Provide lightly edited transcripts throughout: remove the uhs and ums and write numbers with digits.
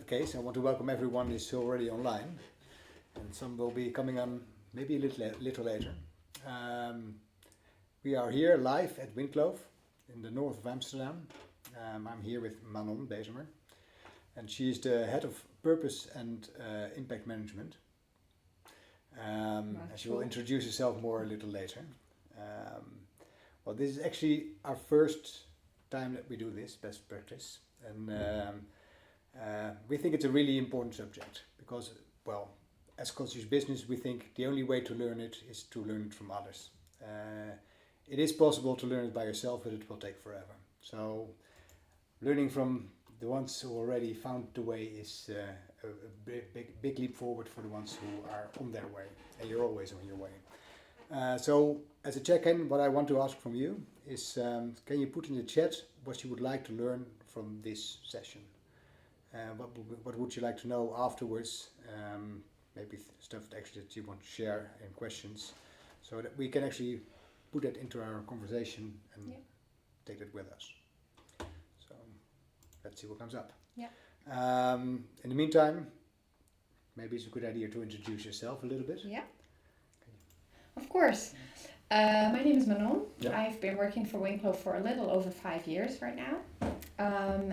that case, I want to welcome everyone who is already online, and some will be coming on maybe a little later. We are here live at Winclove in the north of Amsterdam. I'm here with Manon Bezemer, and she is the head of purpose and impact management. And she will introduce herself more a little later. Well, this is actually our first time that we do this best practice, and we think it's a really important subject because, well, as conscious business, we think the only way to learn it is to learn it from others. It is possible to learn it by yourself, but it will take forever. So, learning from the ones who already found the way is a big leap forward for the ones who are on their way, and you're always on your way. So, as a check-in, what I want to ask from you is, can you put in the chat what you would like to learn from this session? What would you like to know afterwards? Maybe stuff that you want to share in questions, so that we can actually put that into our conversation and take it with us. So let's see what comes up. Yeah. In the meantime, maybe it's a good idea to introduce yourself a little bit. Yeah. Of course. My name is Manon. Yeah. I've been working for Winclove for a little over 5 years right now.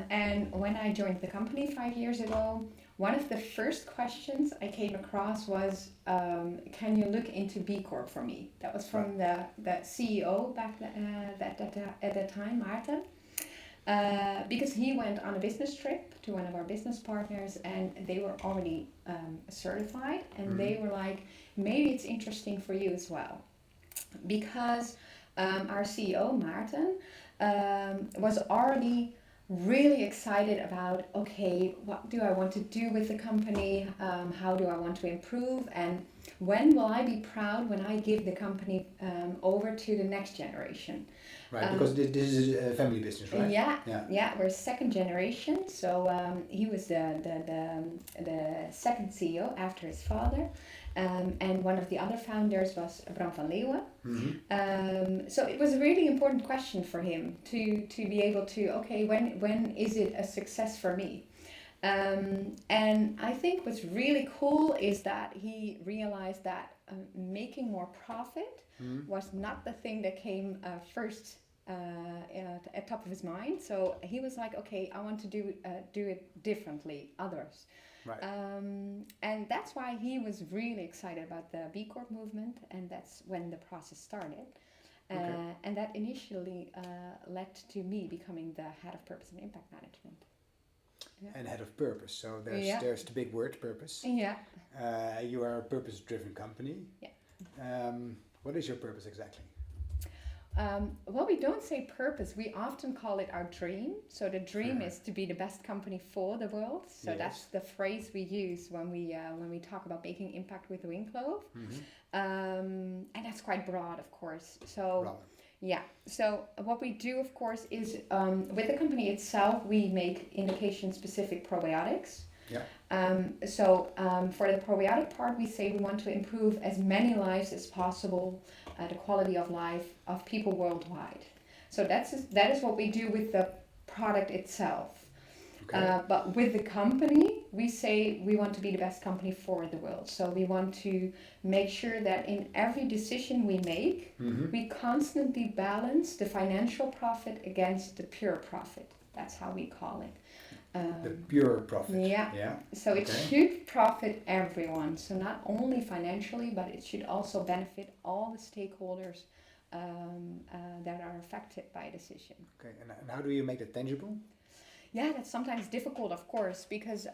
And when I joined the company 5 years ago, one of the first questions I came across was, can you look into B Corp for me? That was from the CEO back at that time, Maarten. Because he went on a business trip to one of our business partners, and they were already certified, and they were like, maybe it's interesting for you as well. Because our CEO, Maarten, was already really excited about, okay, what do I want to do with the company? How do I want to improve? And when will I be proud when I give the company over to the next generation? Right, because this is a family business, right? Yeah, we're second generation. So he was the second CEO after his father. And one of the other founders was Bram van Leeuwen. So it was a really important question for him to be able to, okay, when is it a success for me? And I think what's really cool is that he realized that making more profit was not the thing that came first at top of his mind. So he was like, okay, I want to do it differently, others. Right. And that's why he was really excited about the B Corp movement, and that's when the process started. And that initially led to me becoming the head of purpose and impact management. Yeah. And head of purpose, so there's the big word, purpose. Yeah. You are a purpose-driven company. Yeah. What is your purpose exactly? Well, we don't say purpose. We often call it our dream. So the dream is to be the best company for the world. So that's the phrase we use when we talk about making impact with Winclove. And that's quite broad, of course. So yeah. So what we do, of course, is with the company itself, we make indication-specific probiotics. Yeah. So for the probiotic part, we say we want to improve as many lives as possible, the quality of life of people worldwide. So that is what we do with the product itself. Okay. But with the company, we say we want to be the best company for the world. So we want to make sure that in every decision we make, we constantly balance the financial profit against the pure profit. That's how we call it. The pure profit. Yeah. So it should profit everyone. So not only financially, but it should also benefit all the stakeholders that are affected by a decision. Okay. And how do you make it tangible? Yeah, that's sometimes difficult, of course, because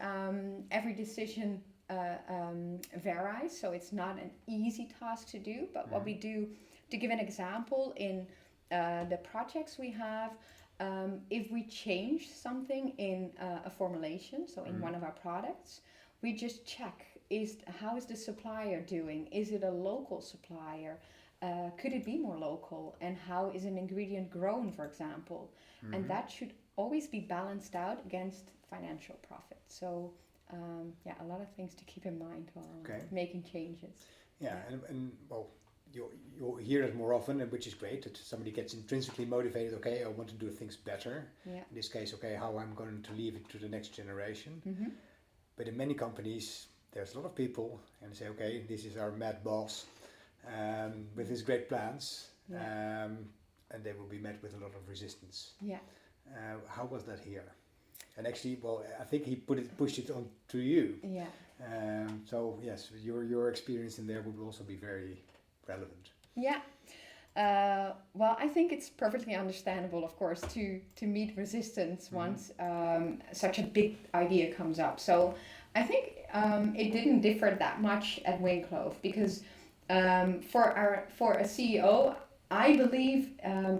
every decision varies. So it's not an easy task to do. But what we do, to give an example, in the projects we have, if we change something in a formulation, so in one of our products, we just check, how is the supplier doing? Is it a local supplier? Could it be more local? And how is an ingredient grown, for example? And that should always be balanced out against financial profit. So a lot of things to keep in mind while making changes. Yeah, and well, you hear it more often, which is great, that somebody gets intrinsically motivated, okay, I want to do things better. In this case, okay, how I'm going to leave it to the next generation. but in many companies, there's a lot of people, and they say, okay, this is our mad boss with his great plans, and they will be met with a lot of resistance. Yeah. How was that here? And actually, well, I think he pushed it on to you. Yeah. So yes, your experience in there would also be very relevant. Yeah. Well, I think it's perfectly understandable, of course, to meet resistance once such a big idea comes up. So I think it didn't differ that much at Winclove because for a CEO, I believe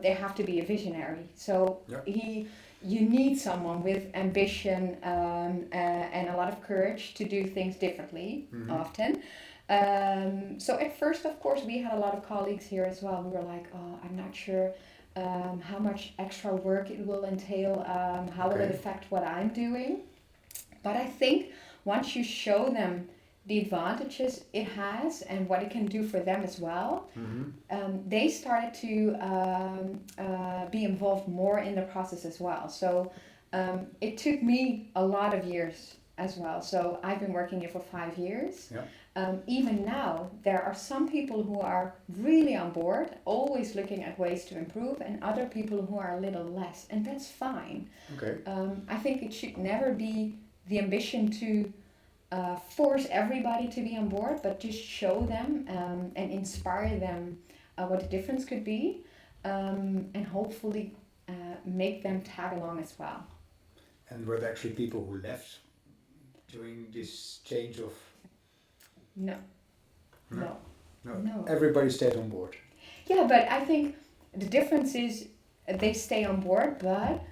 they have to be a visionary. So you need someone with ambition and a lot of courage to do things differently often. So at first, of course, we had a lot of colleagues here as well. We were like, oh, I'm not sure how much extra work it will entail, how will it affect what I'm doing. But I think once you show them the advantages it has and what it can do for them as well, they started to be involved more in the process as well. So it took me a lot of years as well. So I've been working here for 5 years. Even now, there are some people who are really on board, always looking at ways to improve, and other people who are a little less, and that's fine. I think it should never be the ambition to force everybody to be on board, but just show them and inspire them what the difference could be, and hopefully make them tag along as well. And were there actually people who left during this change of? No. Everybody stayed on board. Yeah, but I think the difference is they stay on board, but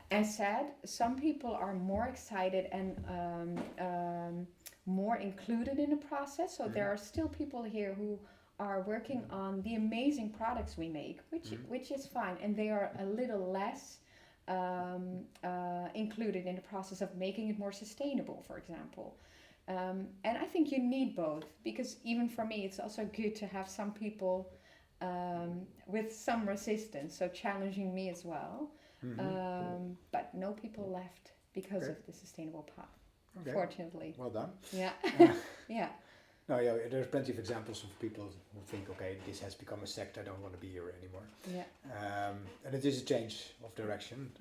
as said, some people are more excited and more included in the process. So there are still people here who are working on the amazing products we make, which is fine, and they are a little less included in the process of making it more sustainable, for example. And I think you need both, because even for me, it's also good to have some people with some resistance, so challenging me as well. But no people left because of the sustainable path, fortunately. Well done. Yeah. Yeah. No, there's plenty of examples of people who think, okay, this has become a sect, I don't want to be here anymore. Yeah. And it is a change of direction.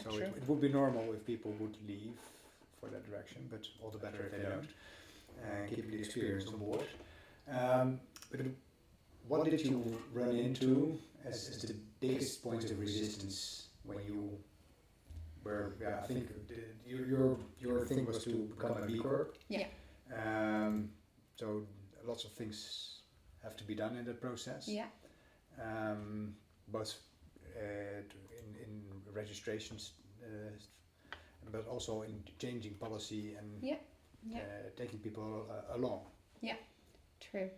So true. it would be normal if people would leave for that direction, but all the better if they don't. Keep the experience on board. But what did you run into as the biggest point of resistance when you were? I think your thing was to become a B Corp. Yeah. So lots of things have to be done in that process. Yeah. Both in registrations, but also in changing policy and taking people along. Yeah, true.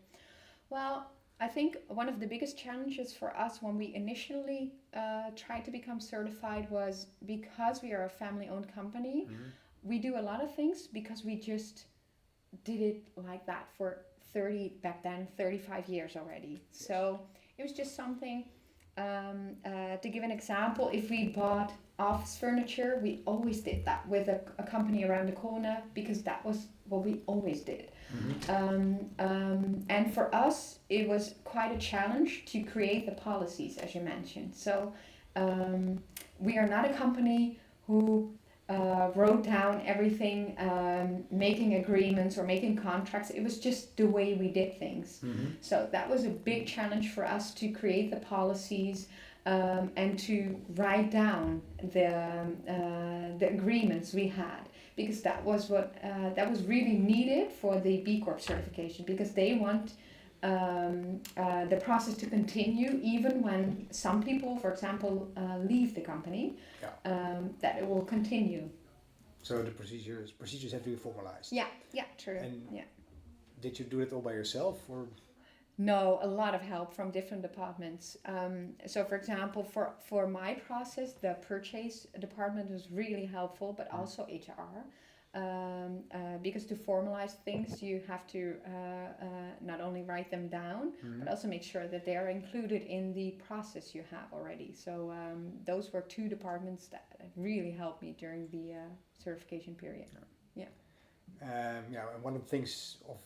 Well, I think one of the biggest challenges for us when we initially tried to become certified was because we are a family-owned company, we do a lot of things because we just did it like that for 35 years already. Yes. So it was just something, to give an example, if we bought office furniture, we always did that with a company around the corner because that was what we always did. And for us, it was quite a challenge to create the policies, as you mentioned. So we are not a company who wrote down everything, making agreements or making contracts. It was just the way we did things. So that was a big challenge for us to create the policies and to write down the agreements we had, because that was what that was really needed for the B Corp certification, because they want the process to continue even when some people, for example, leave the company, that it will continue. So the procedures have to be formalized. Yeah, true. And did you do it all by yourself, or? No, a lot of help from different departments. So for example, for my process, the purchase department was really helpful, but also HR. Because to formalize things, you have to not only write them down, but also make sure that they are included in the process you have already. So those were two departments that really helped me during the certification period. Yeah. And one of the things of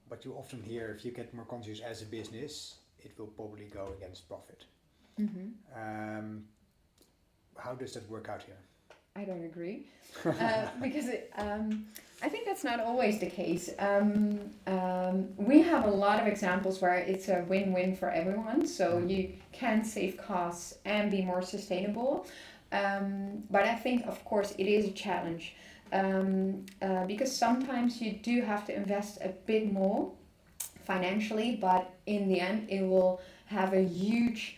what you often hear, if you get more conscious as a business, it will probably go against profit. Mm-hmm. How does that work out here? I don't agree, because I think that's not always the case. We have a lot of examples where it's a win-win for everyone, so you can save costs and be more sustainable. But I think, of course, it is a challenge, because sometimes you do have to invest a bit more financially, but in the end, it will have a huge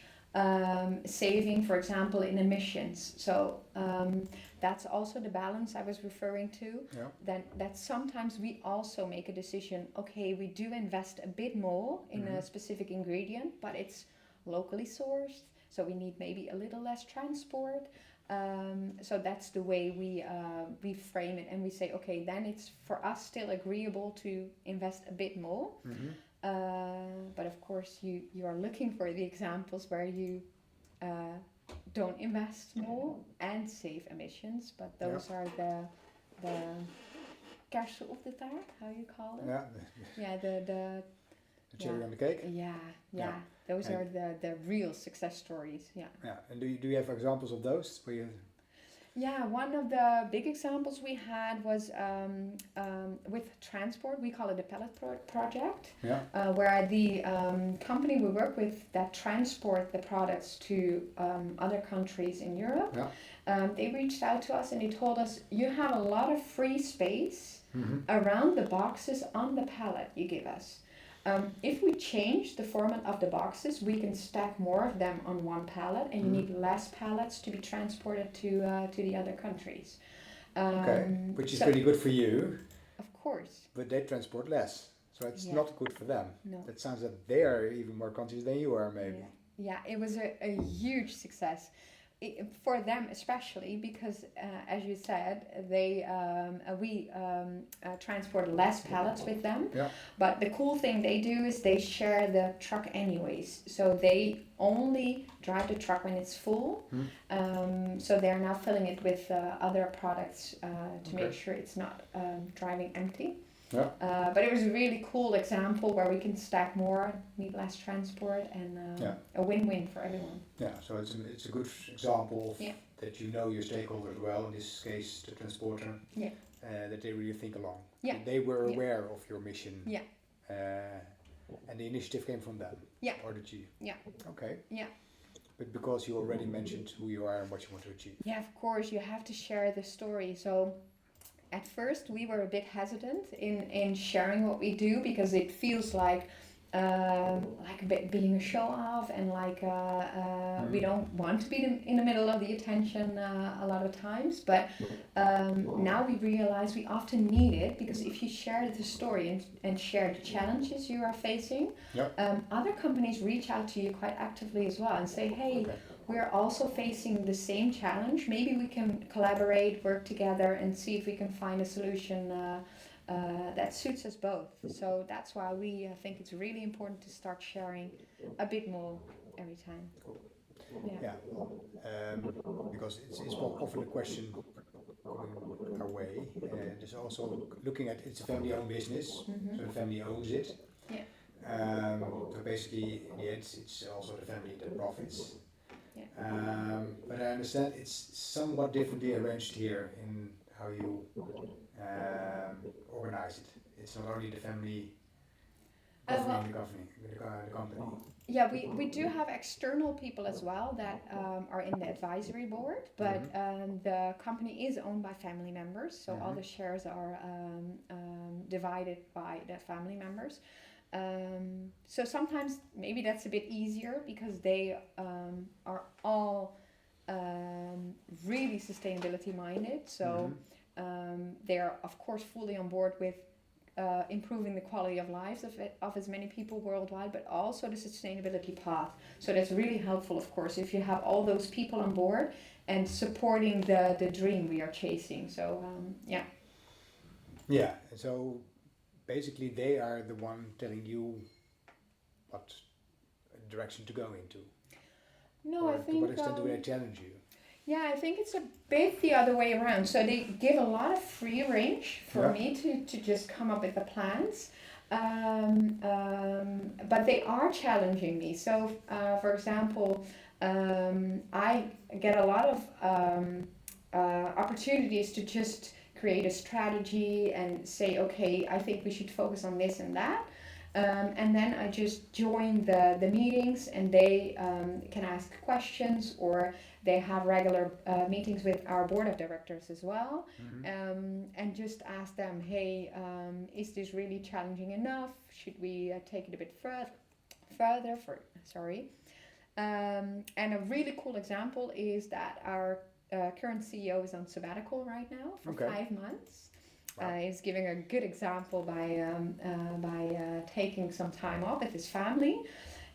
saving, for example, in emissions. So that's also the balance I was referring to. Yeah. That sometimes we also make a decision, okay, we do invest a bit more in a specific ingredient, but it's locally sourced, so we need maybe a little less transport. So that's the way we frame it, and we say, okay, then it's for us still agreeable to invest a bit more. But of course, you are looking for the examples where you don't invest more and save emissions, but those are the kersen op de taart, how you call it? Yeah. The cherry on the cake. Yeah. Those are the real success stories. Yeah. And do you have examples of those where you? Yeah, one of the big examples we had was with transport. We call it a pallet project, where the company we work with that transport the products to other countries in Europe, they reached out to us and they told us, you have a lot of free space around the boxes on the pallet you give us. If we change the format of the boxes, we can stack more of them on one pallet, and you need less pallets to be transported to the other countries. Which is really good for you. Of course. But they transport less, so it's not good for them. No. That sounds that they are even more conscious than you are, maybe. Yeah, it was a huge success. For them especially, because as you said, we transport less pallets with them. But the cool thing they do is they share the truck anyways, so they only drive the truck when it's full. So they're now filling it with other products to make sure it's not driving empty. But it was a really cool example where we can stack more, need less transport, and a win-win for everyone. So it's a good example of that you know your stakeholders well, in this case the transporter, that they really think along. They were aware of your mission, and the initiative came from them, or did you? Okay. But because you already mentioned who you are and what you want to achieve. Yeah, of course, you have to share the story. So at first we were a bit hesitant in sharing what we do, because it feels like a bit being a show off, and we don't want to be in the middle of the attention a lot of times. But now we realize we often need it, because if you share the story and share the challenges you are facing, other companies reach out to you quite actively as well and say, hey, we're also facing the same challenge. Maybe we can collaborate, work together, and see if we can find a solution that suits us both. So that's why we think it's really important to start sharing a bit more every time. Because it's often a question coming our way. There's also looking at it's a family-owned business, so the family owns it. So basically, in the end, it's also the family that profits. But I understand it's somewhat differently arranged here in how you organize it. It's not only the family governing the company. Yeah, we do have external people as well that are in the advisory board, but the company is owned by family members, so all the shares are divided by the family members. So sometimes maybe that's a bit easier, because they are all really sustainability minded. So they're of course fully on board with improving the quality of lives of as many people worldwide, but also the sustainability path. So that's really helpful, of course, if you have all those people on board and supporting the dream we are chasing. So so basically they are the one telling you what direction to go into. No, or I think. To what extent do they challenge you? Yeah, I think it's a bit the other way around. So they give a lot of free range for me to just come up with the plans. But they are challenging me. So, for example, I get a lot of opportunities to just create a strategy and say, okay, I think we should focus on this and that. And then I just join the meetings, and they can ask questions, or they have regular meetings with our board of directors as well, and just ask them, hey, is this really challenging enough? Should we take it a bit further? And a really cool example is that our current CEO is on sabbatical right now for 5 months. Wow. He's giving a good example by taking some time off with his family.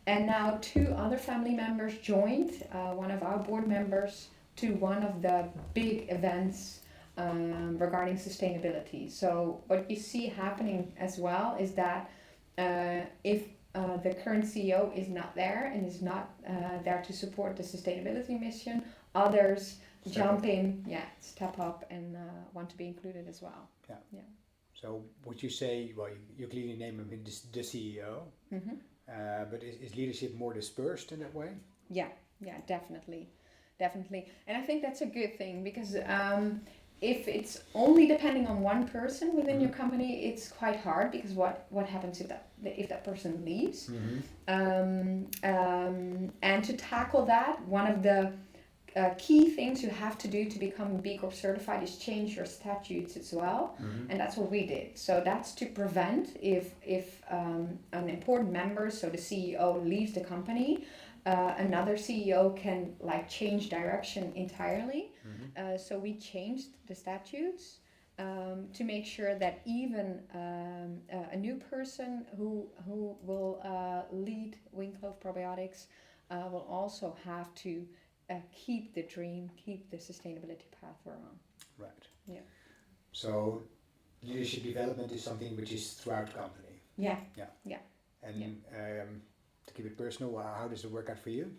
And now 2 other family members joined, one of our board members, to one of the big events regarding sustainability. So what you see happening as well is that if the current CEO is not there and is not there to support the sustainability mission, others step up and want to be included as well. Yeah. So would you say, well, you clearly name him the CEO, but is leadership more dispersed in that way? Yeah, definitely. And I think that's a good thing, because if it's only depending on one person within your company, it's quite hard, because what happens if that person leaves? And to tackle that, one of the key things you have to do to become B Corp certified is change your statutes as well, and that's what we did. So that's to prevent if an important member, so the CEO, leaves the company, another CEO can change direction entirely. So we changed the statutes to make sure that even a new person who will lead Winclove Probiotics will also have to keep the dream, keep the sustainability path we're on. Right. Yeah. So leadership development is something which is throughout the company. Yeah. And to keep it personal, how does it work out for you?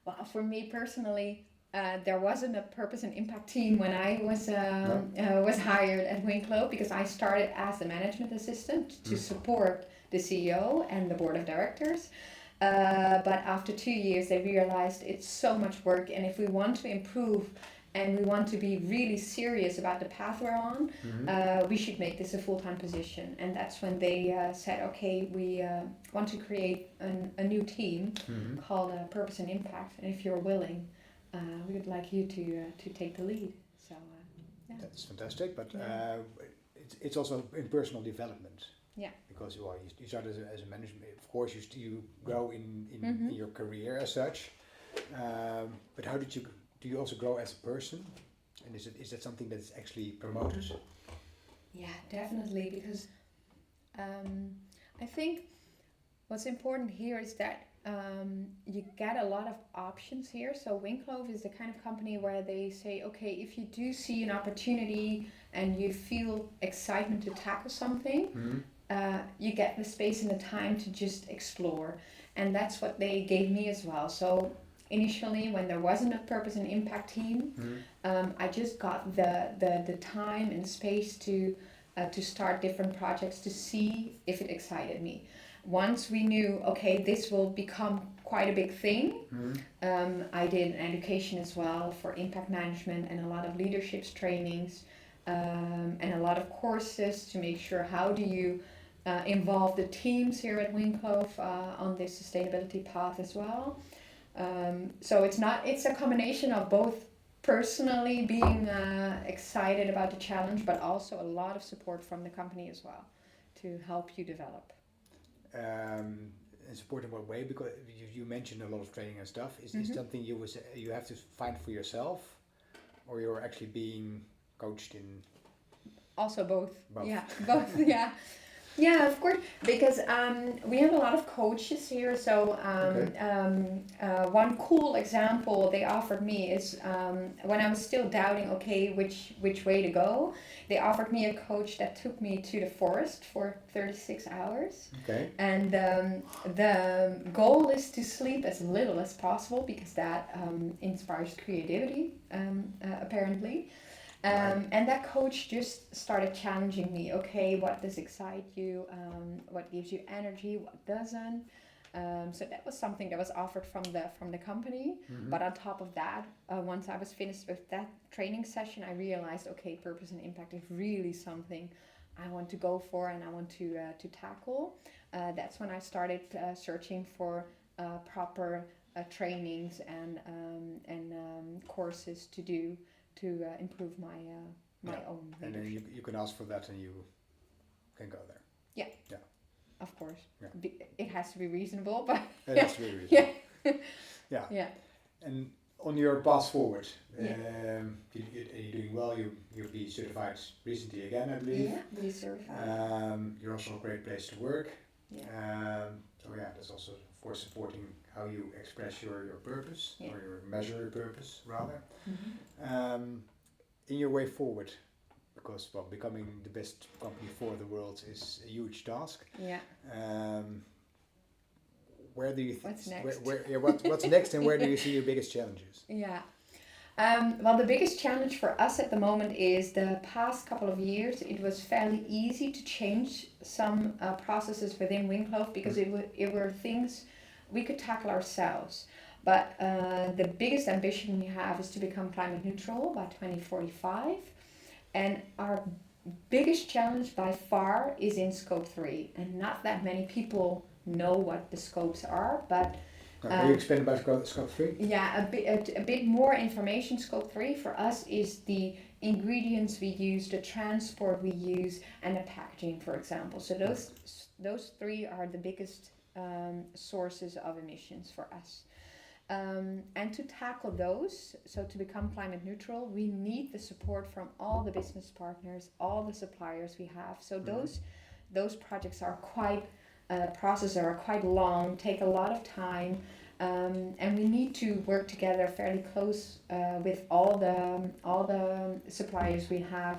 Well, for me personally, there wasn't a purpose and impact team when I was hired at Winclove, because I started as a management assistant to support the CEO and the board of directors. But after 2 years, they realized it's so much work, and if we want to improve and we want to be really serious about the path we're on, we should make this a full-time position. And that's when they said, okay, we want to create a new team called Purpose and Impact, and if you're willing, we would like you to take the lead. So that's fantastic, but it's also in personal development. Yeah. Because you start as a management, of course you grow in your career as such, but how do you also grow as a person, and is that something that's actually promoted? Yeah, definitely, because I think what's important here is that you get a lot of options here. So Winclove is the kind of company where they say, okay, if you do see an opportunity and you feel excitement to tackle something, you get the space and the time to just explore. And that's what they gave me as well. So initially, when there wasn't a purpose and impact team, I just got the time and space to start different projects to see if it excited me. Once we knew, okay, this will become quite a big thing, I did an education as well for impact management and a lot of leadership trainings, and a lot of courses to make sure how do you involve the teams here at Winclove on this sustainability path as well. So it's a combination of both personally being excited about the challenge, but also a lot of support from the company as well to help you develop. And support in what way? Because you mentioned a lot of training and stuff. Is this something you have to find for yourself, or you're actually being coached in? Also both. Both. Yeah, both. Yeah. Yeah, of course, because we have a lot of coaches here. So one cool example they offered me is when I was still doubting, okay, which way to go. They offered me a coach that took me to the forest for 36 hours. Okay. And the goal is to sleep as little as possible because that inspires creativity, apparently. And that coach just started challenging me. Okay, what does excite you? What gives you energy? What doesn't? So that was something that was offered from the company. Mm-hmm. But on top of that, once I was finished with that training session, I realized, okay, purpose and impact is really something I want to go for and I want to tackle. That's when I started searching for proper trainings and courses to do to improve my own leadership. And then you can ask for that and you can go there. Yeah. Yeah. Of course. Yeah. It has to be reasonable, but it has to be reasonable. Yeah. Yeah. Yeah. And on your path forward, you're doing well. You'll be certified recently again, I believe. Yeah, be certified. You're also a great place to work. Yeah. So that's also for supporting how you express your purpose Yeah. or your measure your purpose rather. Mm-hmm. In your way forward, because becoming the best company for the world is a huge task. Yeah. Where do you think? What's next? What's next, and where do you see your biggest challenges? Yeah. Well, the biggest challenge for us at the moment is the past couple of years. It was fairly easy to change some processes within Winclove because it were things we could tackle ourselves. But the biggest ambition we have is to become climate neutral by 2045. And our biggest challenge by far is in scope 3. And not that many people know what the scopes are, but Can you explain about scope 3? yeah, a bit more information. Scope 3 for us is the ingredients we use, the transport we use, and the packaging, for example. So those three are the biggest sources of emissions for us. And to tackle those, so to become climate neutral, we need the support from all the business partners, all the suppliers we have. So those projects are quite processes are quite long, take a lot of time, and we need to work together fairly close with all the suppliers we have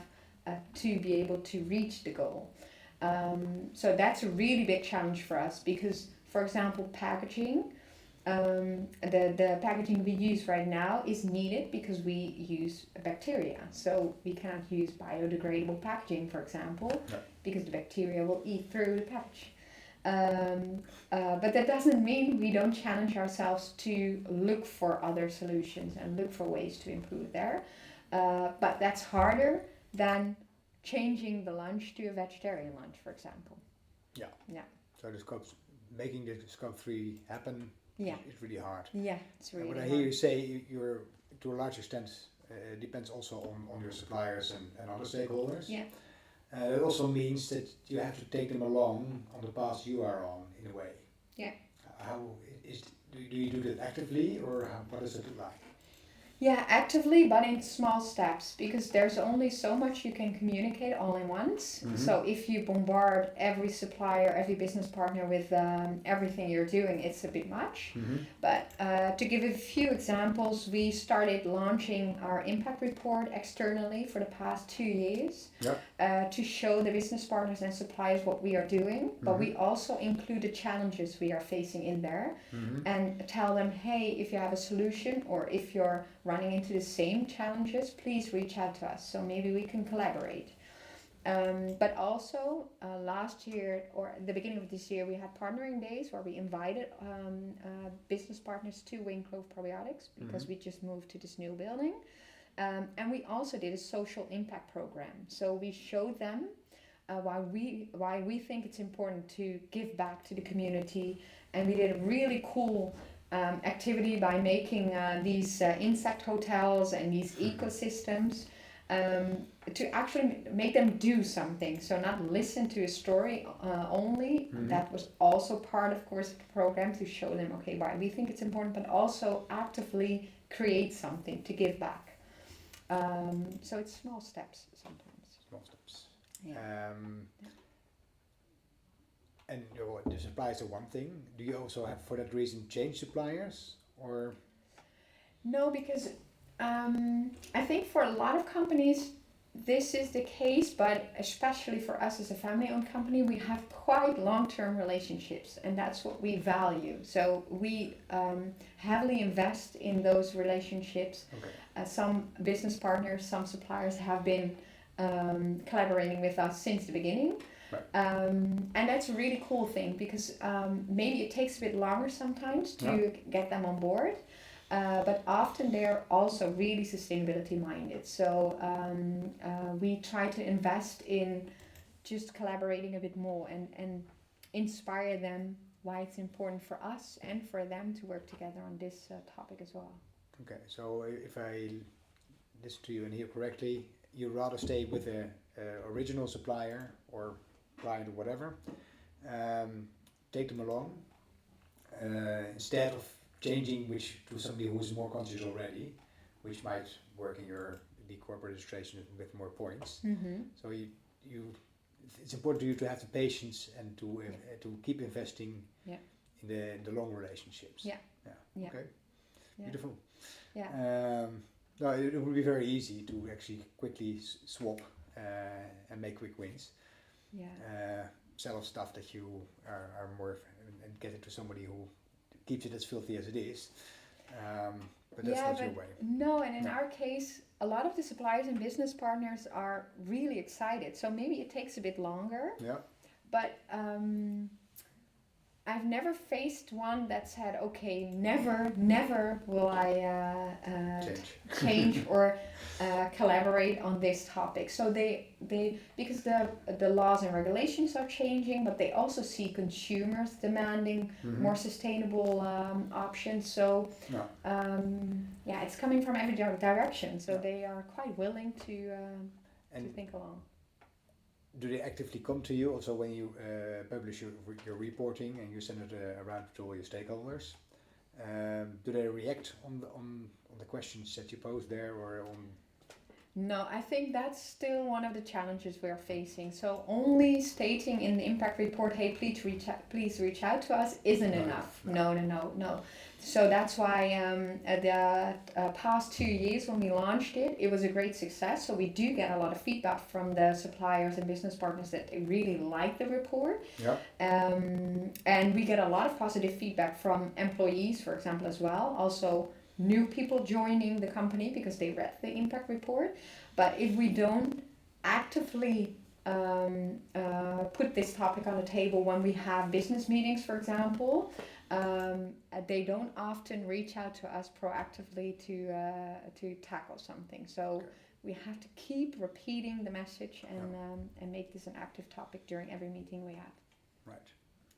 to be able to reach the goal. So that's a really big challenge for us because, for example, packaging. The packaging we use right now is needed because we use bacteria. So we cannot use biodegradable packaging, for example, because the bacteria will eat through the package. But that doesn't mean we don't challenge ourselves to look for other solutions and look for ways to improve there. But that's harder than changing the lunch to a vegetarian lunch, for example. Yeah. Yeah. So making the scope 3 happen is really hard. Yeah, it's really hard. What I hear you say, you're to a large extent depends also on your suppliers and other stakeholders. Yeah. It also means that you have to take them along on the path you are on, in a way. Yeah. Do you do that actively, or what does it look like? Yeah, actively, but in small steps, because there's only so much you can communicate all in once. Mm-hmm. So if you bombard every supplier, every business partner with everything you're doing, it's a bit much. Mm-hmm. But to give a few examples, we started launching our impact report externally for the past 2 years to show the business partners and suppliers what we are doing. Mm-hmm. But we also include the challenges we are facing in there, mm-hmm. and tell them, hey, if you have a solution or if you're running into the same challenges, please reach out to us so maybe we can collaborate. But also last year or the beginning of this year, we had partnering days where we invited business partners to Winclove Probiotics because mm-hmm. we just moved to this new building. And we also did a social impact program. So we showed them why we think it's important to give back to the community. And we did a really cool activity by making these insect hotels and these ecosystems to actually make them do something. So not listen to a story only. Mm-hmm. That was also part, of course, of the program to show them, okay, why we think it's important, but also actively create something to give back. So it's small steps sometimes. Small steps. Yeah. And the suppliers are one thing. Do you also have, for that reason, change suppliers, or? No, because I think for a lot of companies this is the case, but especially for us as a family-owned company, we have quite long-term relationships, and that's what we value. So we heavily invest in those relationships. Okay. Some business partners, some suppliers have been collaborating with us since the beginning. Right. And that's a really cool thing, because maybe it takes a bit longer sometimes to get them on board. But often they're also really sustainability minded. So we try to invest in just collaborating a bit more and inspire them why it's important for us and for them to work together on this topic as well. Okay, so if I listen to you and hear correctly, you rather stay with the original supplier or client or whatever, take them along instead of changing to somebody who's more conscious already, which might work in your B Corp registration with more points. Mm-hmm. So it's important to you to have the patience and to keep investing in the long relationships. Yeah. Okay. Yeah. Beautiful. Yeah. No, it would be very easy to actually quickly swap and make quick wins. Yeah. Sell off stuff that you are more and get it to somebody who keeps it as filthy as it is. But that's not your way. No, and in our case, a lot of the suppliers and business partners are really excited. So maybe it takes a bit longer. Yeah. But I've never faced one that said, okay, never will I change or collaborate on this topic. So they because the laws and regulations are changing, but they also see consumers demanding more sustainable options. So it's coming from every direction. So they are quite willing to think along. Do they actively come to you also when you publish your reporting and you send it around to all your stakeholders? Do they react on the questions that you pose there or on? No, I think that's still one of the challenges we're facing. So only stating in the impact report, hey, please reach out to us isn't enough. No. So that's why the past 2 years when we launched it, it was a great success. So we do get a lot of feedback from the suppliers and business partners that they really like the report. Yeah. And we get a lot of positive feedback from employees, for example, as well. Also new people joining the company because they read the impact report. But if we don't actively put this topic on the table when we have business meetings, for example, they don't often reach out to us proactively to tackle something. So we have to keep repeating the message and make this an active topic during every meeting we have. Right.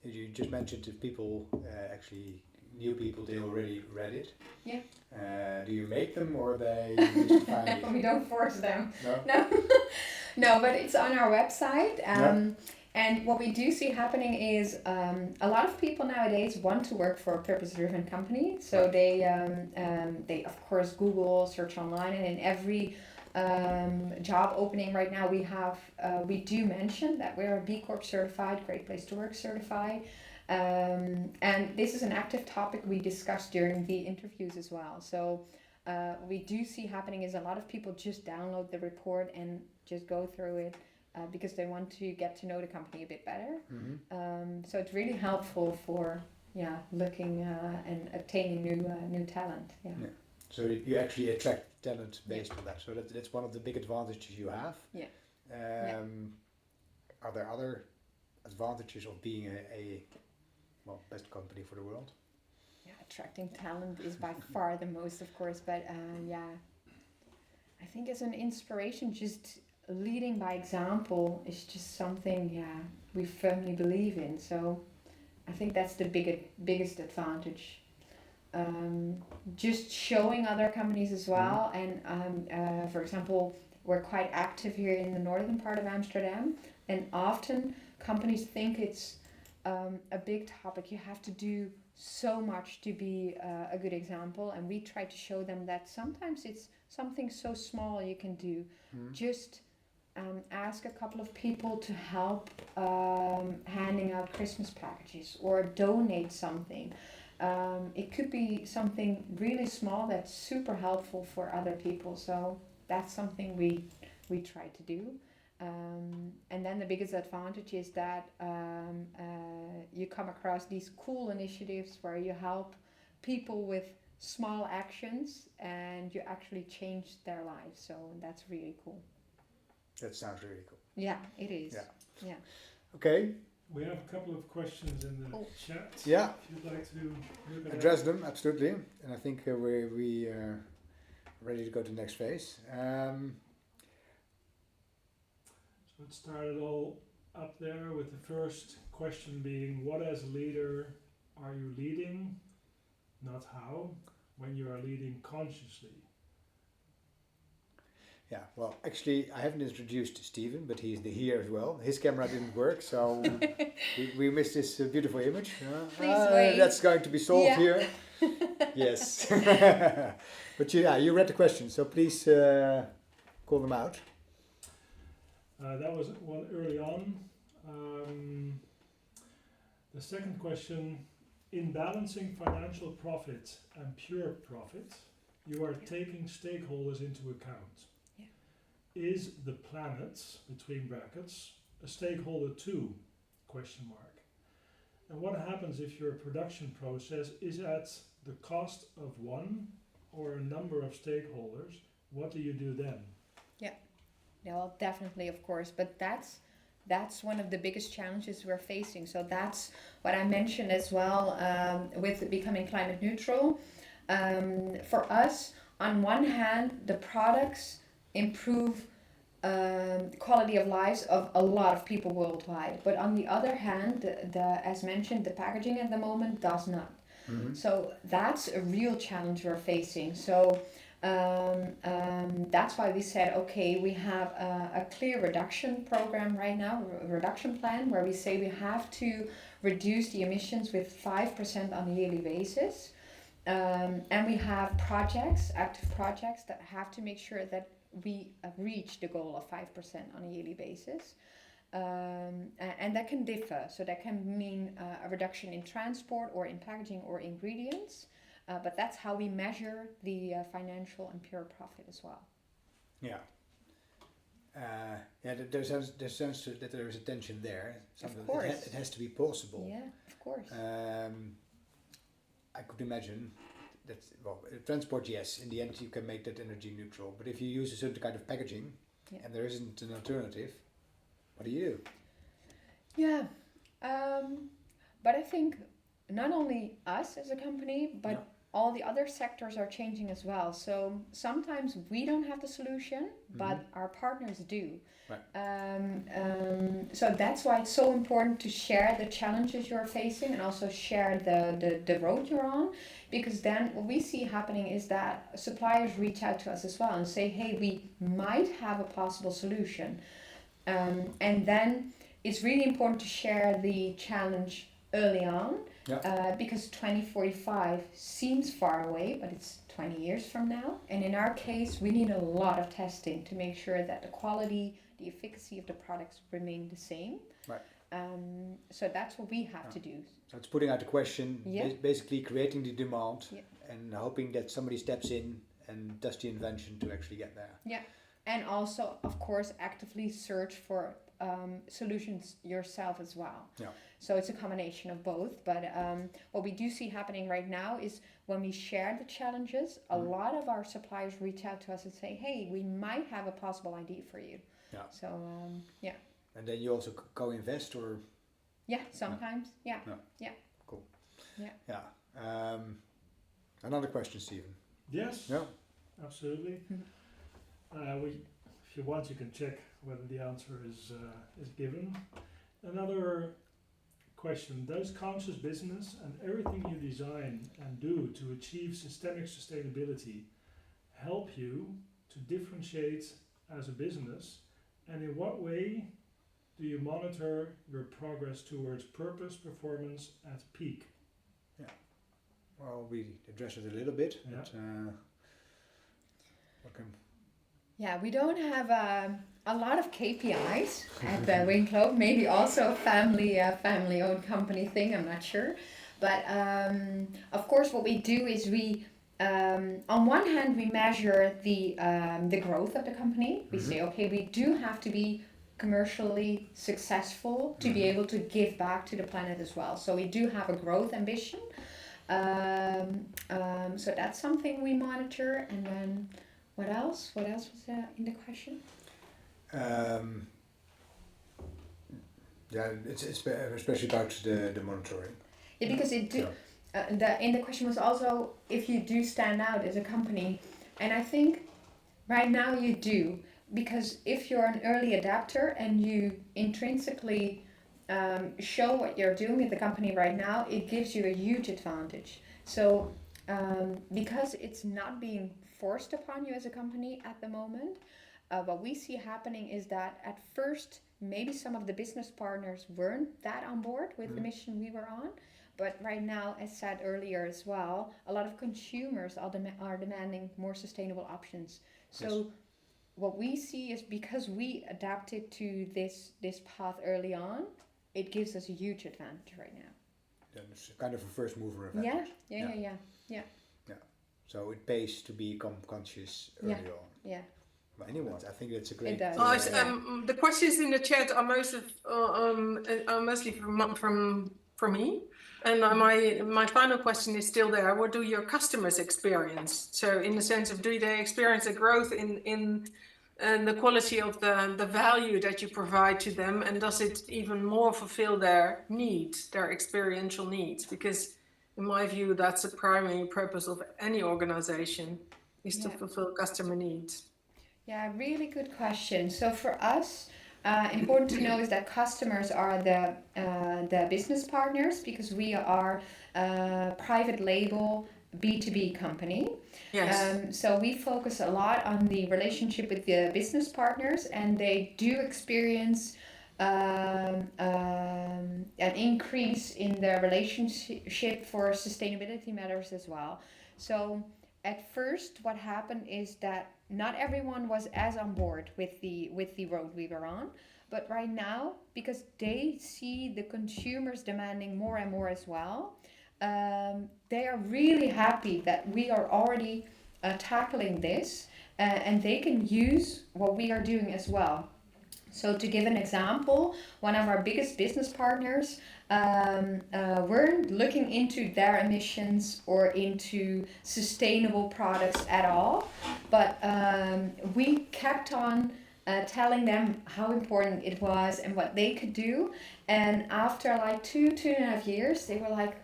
You just mentioned if people new people, they already read it. Yeah. Do you make them or they just find it? We don't force them. No. No, but it's on our website. And what we do see happening is a lot of people nowadays want to work for a purpose-driven company. So they of course Google, search online, and in every job opening right now we do mention that we're a B Corp certified, Great Place to Work certified. And this is an active topic we discuss during the interviews as well. So we do see happening is a lot of people just download the report and just go through it because they want to get to know the company a bit better. Mm-hmm. So it's really helpful for looking and obtaining new talent. Yeah. So you actually attract talent based on that. So that's one of the big advantages you have. Yeah. Are there other advantages of being a best company for the world? Yeah, attracting talent is by far the most, of course, but I think as an inspiration, just leading by example is just something we firmly believe in. So I think that's the biggest advantage. Just showing other companies as well, and for example, we're quite active here in the northern part of Amsterdam, and often companies think it's a big topic. You have to do so much to be a good example, and we try to show them that sometimes it's something so small you can do. Just ask a couple of people to help handing out Christmas packages or donate something. It could be something really small that's super helpful for other people. So that's something we try to do. And then the biggest advantage is that you come across these cool initiatives where you help people with small actions and you actually change their lives. So that's really cool. That sounds really cool. Yeah, it is. Yeah. Okay. We have a couple of questions in the chat. Yeah. If you'd like to look at Address them, absolutely. And I think we are ready to go to the next phase. So let's start it all up there with the first question being, what as a leader are you leading, not how, when you are leading consciously? Yeah, well, actually, I haven't introduced Steven, but he's here as well. His camera didn't work, so we missed this beautiful image. Please wait. That's going to be solved here. Yes. But you read the question, so please call them out. That was one early on. The second question, in balancing financial profit and pure profit, you are taking stakeholders into account. Is the planet, between brackets, a stakeholder too? Question mark. And what happens if your production process is at the cost of one or a number of stakeholders? What do you do then? Yeah, well, definitely, of course, but that's one of the biggest challenges we're facing. So that's what I mentioned as well with becoming climate neutral. For us, on one hand, the products improve quality of lives of a lot of people worldwide, but on the other hand, as mentioned, the packaging at the moment does not. Mm-hmm. So that's a real challenge we're facing. So that's why we said, okay, we have a clear reduction program right now, a reduction plan, where we say we have to reduce the emissions with 5% on a yearly basis. And we have active projects that have to make sure that we reach the goal of 5% on a yearly basis. And that can differ. So that can mean a reduction in transport or in packaging or ingredients. But that's how we measure the financial and pure profit as well. Yeah. There's sense that there is a tension there. Of course. It has to be possible. Yeah, of course. I could imagine that, transport, yes, in the end you can make that energy neutral. But if you use a certain kind of packaging and there isn't an alternative, what do you do? Yeah. But I think not only us as a company, but all the other sectors are changing as well. So sometimes we don't have the solution, but our partners do. Right. So that's why it's so important to share the challenges you're facing and also share the road you're on. Because then what we see happening is that suppliers reach out to us as well and say, hey, we might have a possible solution. And then it's really important to share the challenge early on. Yeah. Because 2045 seems far away, but it's 20 years from now. And in our case, we need a lot of testing to make sure that the quality, the efficacy of the products remain the same. Right. So that's what we have to do. So it's putting out the question, basically creating the demand and hoping that somebody steps in and does the invention to actually get there. Yeah. And also, of course, actively search for solutions yourself as well. Yeah. So it's a combination of both. But what we do see happening right now is when we share the challenges, a lot of our suppliers reach out to us and say, hey, we might have a possible idea for you. Yeah. So, yeah. And then you also co-invest or? Yeah, sometimes. Yeah. Yeah. Cool. Yeah. Yeah. Another question, Steven. Yes. Yeah. Absolutely. If you want, you can check whether the answer is given. Another question, does conscious business and everything you design and do to achieve systemic sustainability help you to differentiate as a business, and in what way do you monitor your progress towards purpose performance at peak? Yeah, well, we addressed it a little bit, but yeah, we don't have a lot of KPIs at Winclove, maybe also a family-owned company thing, I'm not sure. But of course, what we do is we, on one hand, we measure the growth of the company. We say, okay, we do have to be commercially successful to be able to give back to the planet as well. So we do have a growth ambition. So that's something we monitor. And then what else? What else was in the question? It's especially about the monitoring. Yeah, because it do. In the question was also if you do stand out as a company, and I think right now you do, because if you're an early adapter and you intrinsically show what you're doing with the company right now, it gives you a huge advantage. So because it's not being forced upon you as a company at the moment, what we see happening is that at first maybe some of the business partners weren't that on board with the mission we were on. But right now, as said earlier as well, a lot of consumers are demanding more sustainable options. So what we see is because we adapted to this path early on, it gives us a huge advantage right now. Yeah, it's kind of a first mover advantage. Yeah. So it pays to become conscious early on. Yeah. But anyone, I think that's a great. It does. The questions in the chat are mostly from me. And my final question is still there. What do your customers experience? So in the sense of, do they experience a growth in the quality of the value that you provide to them? And does it even more fulfill their needs, their experiential needs? Because in my view, that's the primary purpose of any organization, is to fulfill customer needs. Yeah, really good question. So for us, important to know is that customers are the business partners, because we are a private label B2B company. Yes. So we focus a lot on the relationship with the business partners, and they do experience an increase in their relationship for sustainability matters as well. So at first, what happened is that not everyone was as on board with the road we were on, but right now, because they see the consumers demanding more and more as well, they are really happy that we are already tackling this, and they can use what we are doing as well. So to give an example, one of our biggest business partners weren't looking into their emissions or into sustainable products at all, but we kept on telling them how important it was and what they could do. And after like 2.5 years, they were like,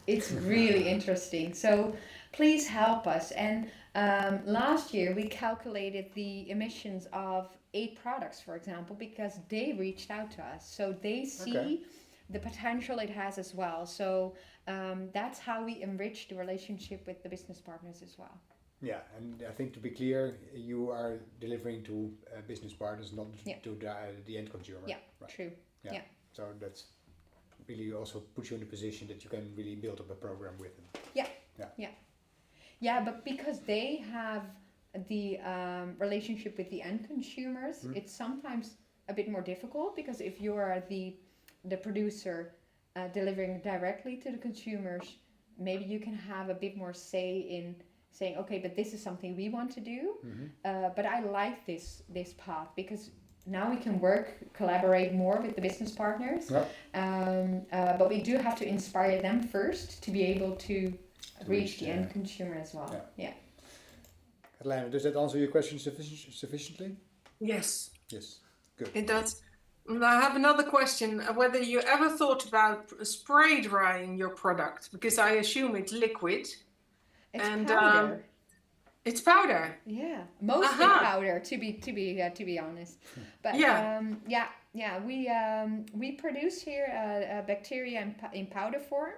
it's really interesting. So please help us. And last year we calculated the emissions of 8 products, for example, because they reached out to us. So they see the potential it has as well. So that's how we enrich the relationship with the business partners as well. Yeah, and I think to be clear, you are delivering to business partners, not to the end consumer. Yeah, right. True. Yeah. So that's really also puts you in a position that you can really build up a program with them. Yeah, but because they have the relationship with the end consumers, it's sometimes a bit more difficult, because if you are the producer delivering directly to the consumers, maybe you can have a bit more say in saying, okay, but this is something we want to do, but I like this path, because now we can collaborate more with the business partners, but we do have to inspire them first to be able to reach the end consumer as well. Yeah. Catalina, does that answer your question sufficiently? Yes. Yes, good. It does. I have another question, whether you ever thought about spray drying your product, because I assume it's liquid. It's powder. It's powder. Yeah, mostly powder, to be honest. But we produce here a bacteria in powder form.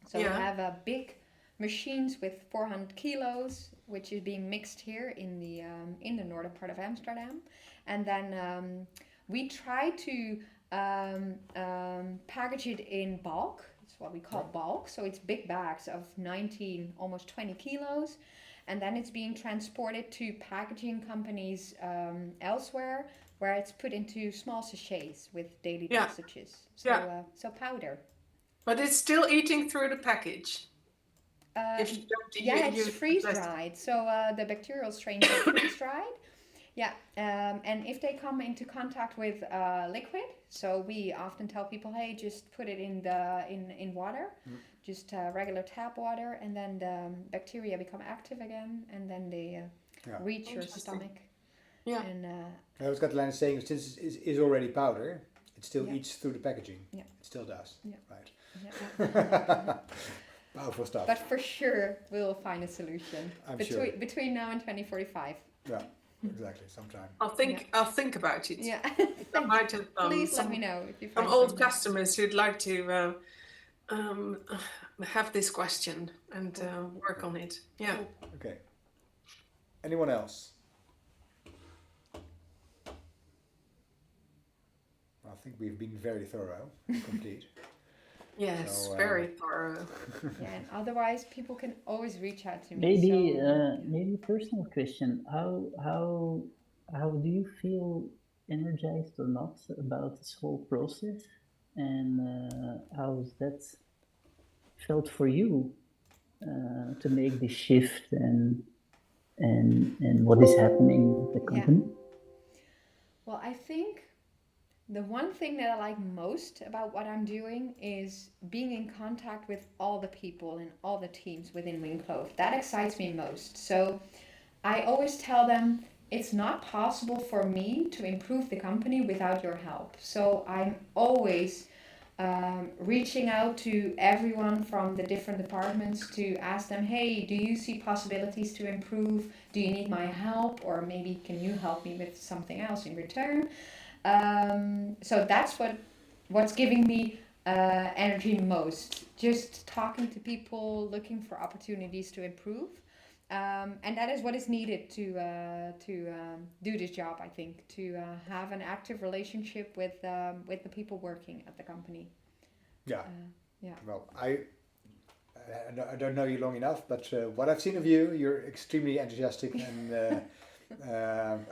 So we have big machines with 400 kilos, which is being mixed here in the northern part of Amsterdam, and then we try to package it in bulk. It's what we call bulk. So it's big bags of 19, almost 20 kilos. and then it's being transported to packaging companies elsewhere, where it's put into small sachets with daily Yeah. dosages. So, Yeah. so powder. But it's still eating through the package. If you don't Yeah, use it's freeze plastic. dried. So the bacterial strains are freeze dried. Yeah, and if they come into contact with liquid, so we often tell people, hey, just put it in water, just regular tap water, and then the bacteria become active again, and then they reach your Interesting. stomach. Yeah. And I was got line saying since it is already powder, it still Yeah. eats through the packaging. Yeah. It still does. Yeah. Right. yeah. Powerful stuff. But for sure, we'll find a solution I'm sure. between now and 2045. Yeah, exactly. Sometime. I'll think about it. Yeah. I might have Please let some me know if you find old something. customers who'd like to have this question and work on it. Yeah. Okay. Anyone else? I think we've been very thorough, complete. Yes, So, very thorough. Yeah, and otherwise people can always reach out to me. Maybe so, maybe a personal question. How do you feel energized or not about this whole process? And how's that felt for you to make this shift and what is happening with the company? Well, I think the one thing that I like most about what I'm doing is being in contact with all the people and all the teams within Winclove. That excites me most. So I always tell them it's not possible for me to improve the company without your help. So I'm always reaching out to everyone from the different departments to ask them, hey, do you see possibilities to improve? Do you need my help? Or maybe can you help me with something else in return? So that's what's giving me energy most. Just talking to people, looking for opportunities to improve. And that is what is needed to do this job, I think, to have an active relationship with the people working at the company. Yeah. Yeah. Well, I don't know you long enough, but what I've seen of you, you're extremely enthusiastic and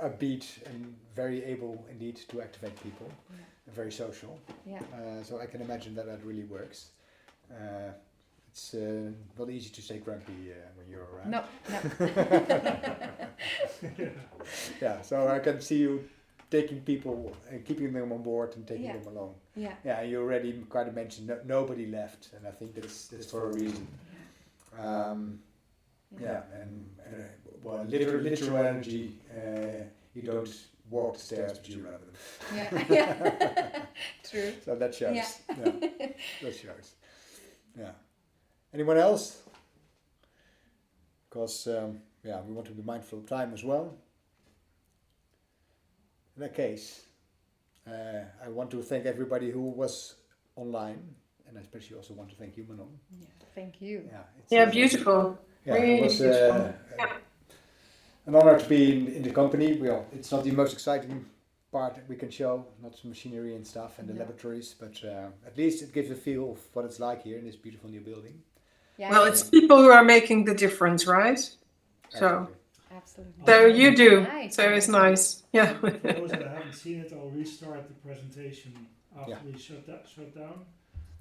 upbeat and very able indeed to activate people, and very social. Yeah. So I can imagine that really works. It's not easy to stay grumpy when you're around. No. Yeah, so I can see you taking people and keeping them on board and taking Yeah. them along. Yeah. Yeah, you already kind of mentioned nobody left, and I think that's for a reason. Yeah, and well, literal energy, you don't walk the stairs, but you run them. Yeah. True. So that shows. Yeah. Yeah, that shows. Yeah. Anyone else? Because we want to be mindful of time as well. In that case, I want to thank everybody who was online, and I especially also want to thank you, Manon. Yeah. Thank you. Yeah, beautiful. Yeah, Really it was beautiful. an honor to be in the company. Well, it's not the most exciting part that we can show, not the machinery and stuff and the laboratories, but at least it gives a feel of what it's like here in this beautiful new building. Yeah. Well, it's people who are making the difference, right? So, Absolutely. so you do. Nice. So it's nice. Yeah. For those that haven't seen it, I'll restart the presentation after we shut down.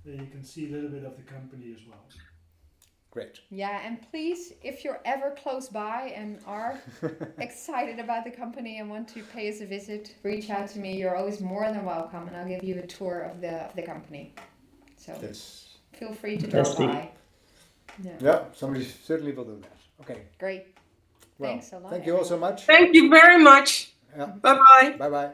Then you can see a little bit of the company as well. Great. Yeah, and please, if you're ever close by and are excited about the company and want to pay us a visit, reach out to me. You're always more than welcome, and I'll give you a tour of the company. So feel free to drop by. Yeah, somebody certainly will do that. Okay. Great. Well, Thanks a lot. thank you all so much. Thank you very much. Yeah. Bye-bye. Bye-bye.